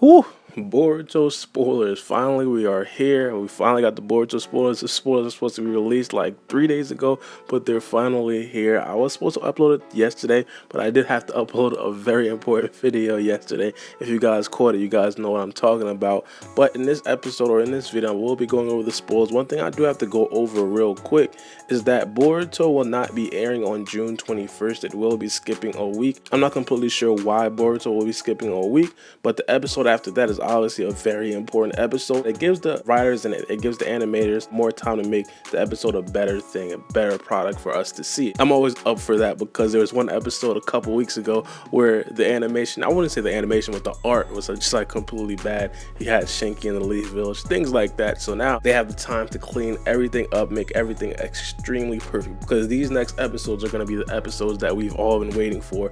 Whew, Boruto Spoilers. Finally, we are here. We finally got the Boruto Spoilers. The spoilers are supposed to be released like 3 days ago, but they're finally here. I was supposed to upload it yesterday, but I did have to upload a very important video yesterday. If you guys caught it, you guys know what I'm talking about. But in this episode or in this video, we'll be going over the spoilers. One thing I do have to go over real quick is that Boruto will not be airing on June 21st. It will be skipping a week. I'm not completely sure why Boruto will be skipping a week, but the episode after that is obviously a very important episode. It gives the writers and it gives the animators more time to make the episode a better thing, a better product for us to see. I'm always up for that because there was one episode a couple weeks ago where the animation, I wouldn't say the animation, but the art was just like completely bad. You had Shinki in the Leaf Village, things like that. So now they have the time to clean everything up, make everything extremely perfect, because these next episodes are going to be the episodes that we've all been waiting for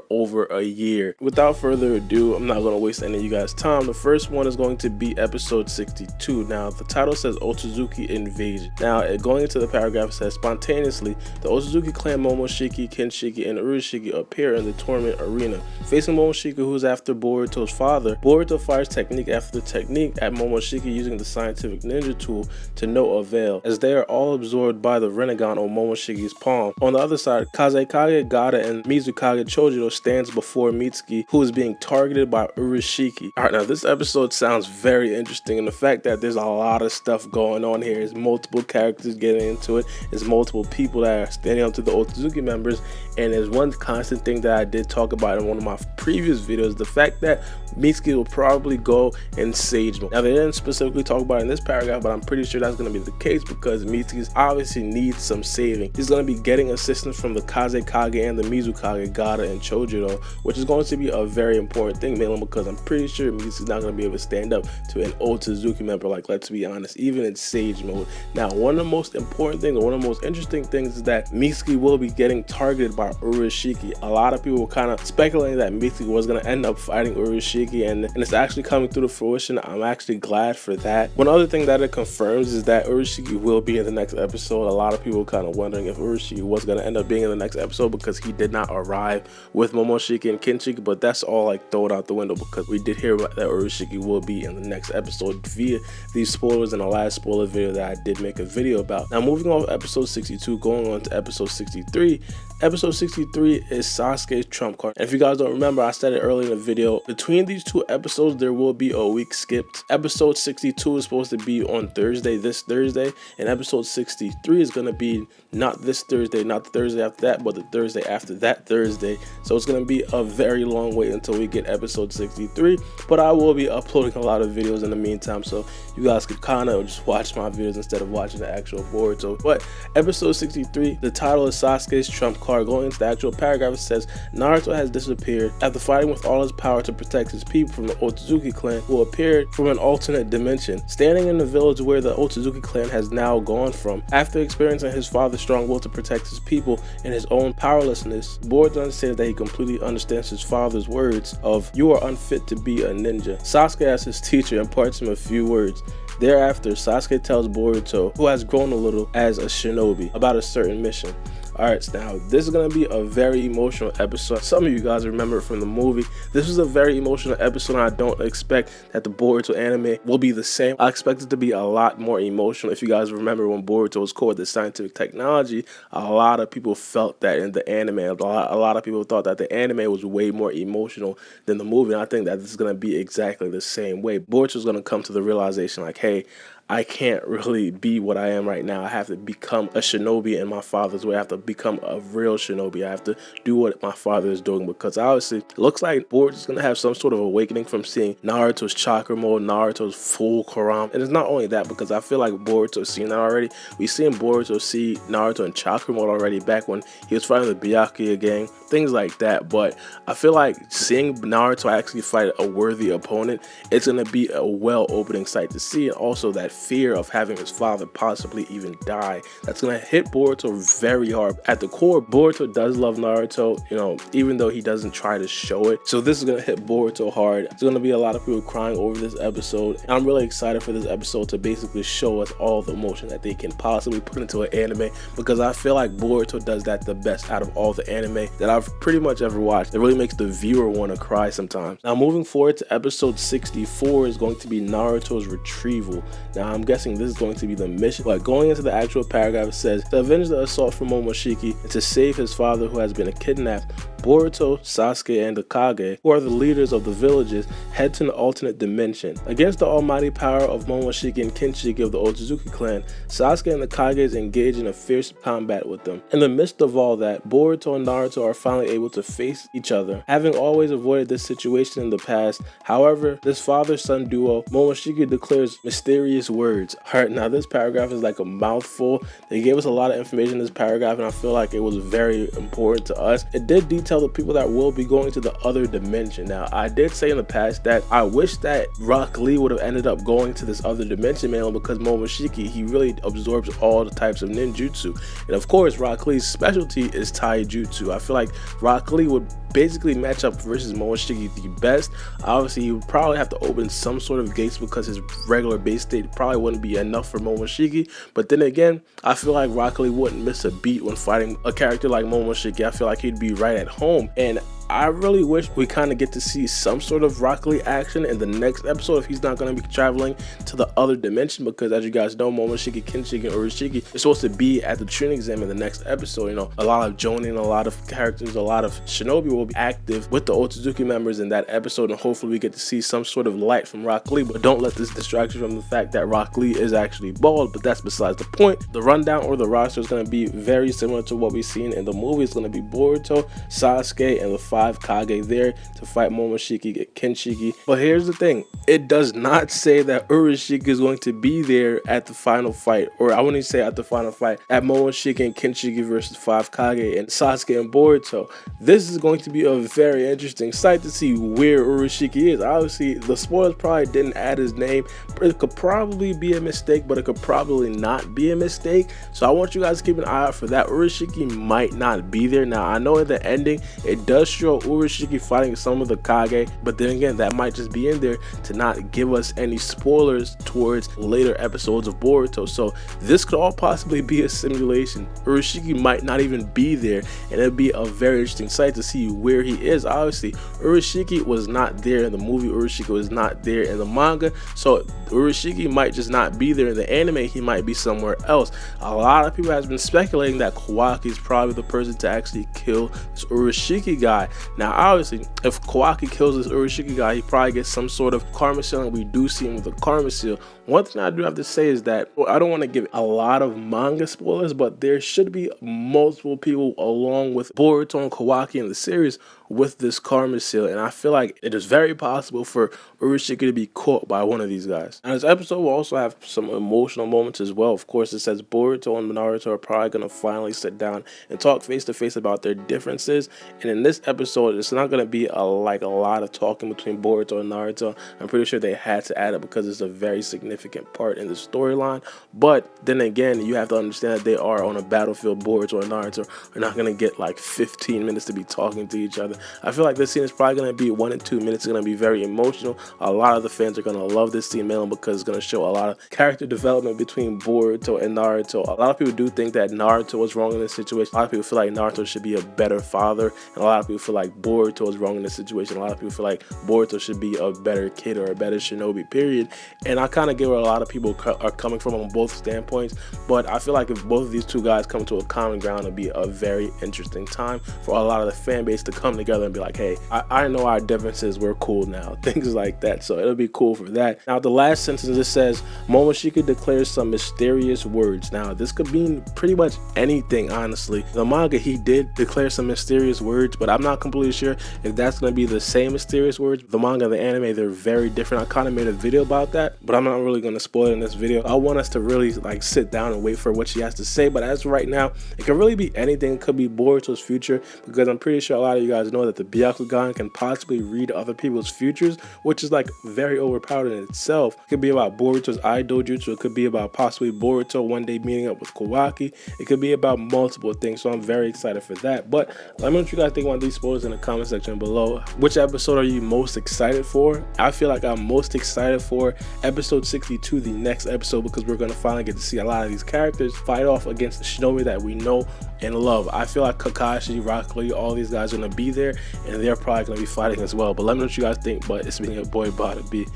over a year. Without further ado, I'm not going to waste any of you guys' time. The first one is going to be episode 62. Now, the title says Otsutsuki Invasion. Now, going into the paragraph, it says, spontaneously, the Otsutsuki clan Momoshiki, Kinshiki, and Urashiki appear in the tournament arena. Facing Momoshiki, who's after Boruto's father, Boruto fires technique after technique at Momoshiki using the scientific ninja tool to no avail, as they are all absorbed by the Rinnegan on Momoshiki's palm. On the other side, Kazekage, Gaara, and Mizukage Chojuro stands before Mitsuki, who is being targeted by Urashiki. Alright, now this episode sounds very interesting, and the fact that there's a lot of stuff going on here, is multiple characters getting into it, is multiple people that are standing up to the Otsutsuki members, and there's one constant thing that I did talk about in one of my previous videos, the fact that Mitsuki will probably go in Sage mode. Now, they didn't specifically talk about it in this paragraph, but I'm pretty sure that's going to be the case because Mitsuki obviously needs some saving. He's going to be getting assistance from the Kazekage and the Mizukage, Gaara, and Chojuro, which is going to be a very important thing, mainly because I'm pretty sure Mitsuki's not going to be able to stand up to an Otsutsuki member, like, let's be honest, even in Sage mode. Now, one of the most important things, or one of the most interesting things, is that Mitsuki will be getting targeted by Urashiki. A lot of people were kind of speculating that Mitsuki was going to end up fighting Urashiki, and it's actually coming through to fruition. I'm actually glad for that. One other thing that it confirms is that Urashiki will be in the next episode. A lot of people were kind of wondering if Urashiki was going to end up being in the next episode because he did not arrive with Momoshiki and Kinshiki, but that's all like thrown out the window because we did hear that Urashiki will be in the next episode via these spoilers in the last spoiler video that I did make a video about. Now, moving off episode 62, going on to episode 63. Episode 63 is Sasuke's trump card. And if you guys don't remember, I said it earlier in the video, between these two episodes there will be a week skipped. Episode 62 is supposed to be on Thursday, this Thursday, and episode 63 is going to be not this Thursday, not the Thursday after that, but the Thursday after that Thursday. So it's going to be a very long wait until we get episode 63, but I will be uploading a lot of videos in the meantime, so you guys could kind of just watch my videos instead of watching the actual Boruto. But episode 63, the title is Sasuke's trump card. Going into the actual paragraph, it says Naruto has disappeared after fighting with all his power to protect his people from the Otsutsuki clan, who appeared from an alternate dimension, standing in the village where the Otsutsuki clan has now gone from. After experiencing his father's strong will to protect his people and his own powerlessness, Boruto understands that he completely understands his father's words of "you are unfit to be a ninja." Sasuke, as his teacher, imparts him a few words. Thereafter, Sasuke tells Boruto, who has grown a little as a shinobi, about a certain mission. Alright, now this is going to be a very emotional episode. Some of you guys remember it from the movie. This was a very emotional episode, and I don't expect that the Boruto anime will be the same. I expect it to be a lot more emotional. If you guys remember when Boruto was called the scientific technology, a lot of people felt that in the anime. A lot of people thought that the anime was way more emotional than the movie, and I think that this is going to be exactly the same way. Boruto is going to come to the realization like, hey, I can't really be what I am right now. I have to become a shinobi in my father's way. I have to become a real shinobi. I have to do what my father is doing, because obviously it looks like Boruto is going to have some sort of awakening from seeing Naruto's chakra mode, Naruto's full Karam. And it's not only that, because I feel like Boruto's seen that already. We've seen Boruto see Naruto in chakra mode already back when he was fighting the Byakuya gang, things like that. But I feel like seeing Naruto actually fight a worthy opponent, it's going to be a well-opening sight to see, and also that fear of having his father possibly even die. That's gonna hit Boruto very hard. At the core, Boruto does love Naruto, you know, even though he doesn't try to show it. So this is gonna hit Boruto hard. There's gonna be a lot of people crying over this episode, and I'm really excited for this episode to basically show us all the emotion that they can possibly put into an anime, because I feel like Boruto does that the best out of all the anime that I've pretty much ever watched. It really makes the viewer want to cry sometimes. Now moving forward to episode 64 is going to be Naruto's retrieval. Now I'm guessing this is going to be the mission, but going into the actual paragraph, it says to avenge the assault from Momoshiki and to save his father who has been kidnapped, Boruto, Sasuke, and the Kage, who are the leaders of the villages, head to an alternate dimension. Against the almighty power of Momoshiki and Kinshiki of the Otsutsuki clan, Sasuke and the Kages engage in a fierce combat with them. In the midst of all that, Boruto and Naruto are finally able to face each other, having always avoided this situation in the past. However, this father-son duo, Momoshiki declares mysterious words. Alright, now this paragraph is like a mouthful. They gave us a lot of information in this paragraph, and I feel like it was very important to us. It did detail the people that will be going to the other dimension. Now, I did say in the past that I wish that Rock Lee would have ended up going to this other dimension, man, because Momoshiki, he really absorbs all the types of ninjutsu. And of course, Rock Lee's specialty is taijutsu. I feel like Rock Lee would basically match up versus Momoshiki the best. Obviously, he would probably have to open some sort of gates because his regular base state probably wouldn't be enough for Momoshiki. But then again, I feel like Rock Lee wouldn't miss a beat when fighting a character like Momoshiki. I feel like he'd be right at home. And I really wish we kind of get to see some sort of Rock Lee action in the next episode if he's not going to be traveling to the other dimension, because as you guys know, Momoshiki, Kinshiki, and Urashiki is supposed to be at the training exam in the next episode. You know, a lot of Jonin, a lot of characters, a lot of shinobi will be active with the Otsutsuki members in that episode, and hopefully we get to see some sort of light from Rock Lee. But don't let this distract you from the fact that Rock Lee is actually bald, but that's besides the point. The rundown or the roster is going to be very similar to what we've seen in the movie. It's going to be Boruto, Sasuke, and the 5 Kage there to fight Momoshiki, Kinshiki. But here's the thing, it does not say that Urashiki is going to be there at the final fight, or I wouldn't even say at the final fight, at Momoshiki and Kinshiki versus 5 Kage and Sasuke and Boruto. This is going to be a very interesting sight to see where Urashiki is. Obviously, the spoilers probably didn't add his name. It could probably be a mistake, but it could probably not be a mistake. So I want you guys to keep an eye out for that. Urashiki might not be there. Now, I know in the ending, it does show Urashiki fighting some of the Kage, but then again, that might just be in there to not give us any spoilers towards later episodes of Boruto. So this could all possibly be a simulation. Urashiki might not even be there, and it'd be a very interesting sight to see where he is. Obviously, Urashiki was not there in the movie. Urashiki was not there in the manga, so Urashiki might just not be there in the anime. He might be somewhere else. A lot of people have been speculating that Kawaki is probably the person to actually kill this Urashiki guy. Now, obviously, if Kawaki kills this Urashiki guy, he probably gets some sort of karma seal, and we do see him with a karma seal. One thing I do have to say is that, well, I don't want to give a lot of manga spoilers, but there should be multiple people along with Boruto and Kawaki in the series with this karma seal, and I feel like it is very possible for Urashiki to be caught by one of these guys. And this episode will also have some emotional moments as well. Of course, it says Boruto and Naruto are probably going to finally sit down and talk face to face about their differences, and in this episode, it's not going to be a lot of talking between Boruto and Naruto. I'm pretty sure they had to add it because it's a very significant part in the storyline. But then again, you have to understand that they are on a battlefield. Boruto and Naruto are not going to get like 15 minutes to be talking to each other. I feel like this scene is probably going to be 1 and 2 minutes. It's going to be very emotional. A lot of the fans are going to love this scene, mainly because it's going to show a lot of character development between Boruto and Naruto. A lot of people do think that Naruto was wrong in this situation. A lot of people feel like Naruto should be a better father, and a lot of people feel like Boruto is wrong in this situation. A lot of people feel like Boruto should be a better kid or a better shinobi, period. And I kind of get where a lot of people are coming from on both standpoints, but I feel like if both of these two guys come to a common ground, it'll be a very interesting time for a lot of the fan base to come together and be like, hey, I know our differences, we're cool now, things like that. So it'll be cool for that. Now, the last sentence, it says Momoshiki declares some mysterious words. Now, this could mean pretty much anything, honestly. The manga, he did declare some mysterious words, but I'm not completely sure if that's going to be the same mysterious words. The manga and the anime, they're very different. I kind of made a video about that, but I'm not really going to spoil it in this video. I want us to really like sit down and wait for what she has to say, but as of right now, it could really be anything. It could be Boruto's future, because I'm pretty sure a lot of you guys know that the Byakugan can possibly read other people's futures, which is like very overpowered in itself. It could be about Boruto's eye dojutsu. It could be about possibly Boruto one day meeting up with Kawaki. It could be about multiple things, so I'm very excited for that. But let me know what you guys think about these spoilers in the comment section below. Which episode are you most excited for? I feel like I'm most excited for episode 62, the next episode, because we're going to finally get to see a lot of these characters fight off against the shinobi that we know and love. I feel like Kakashi, Rock Lee, all these guys are going to be there, and they're probably going to be fighting as well. But let me know what you guys think. But it's been your boy Baara B,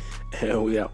and we out.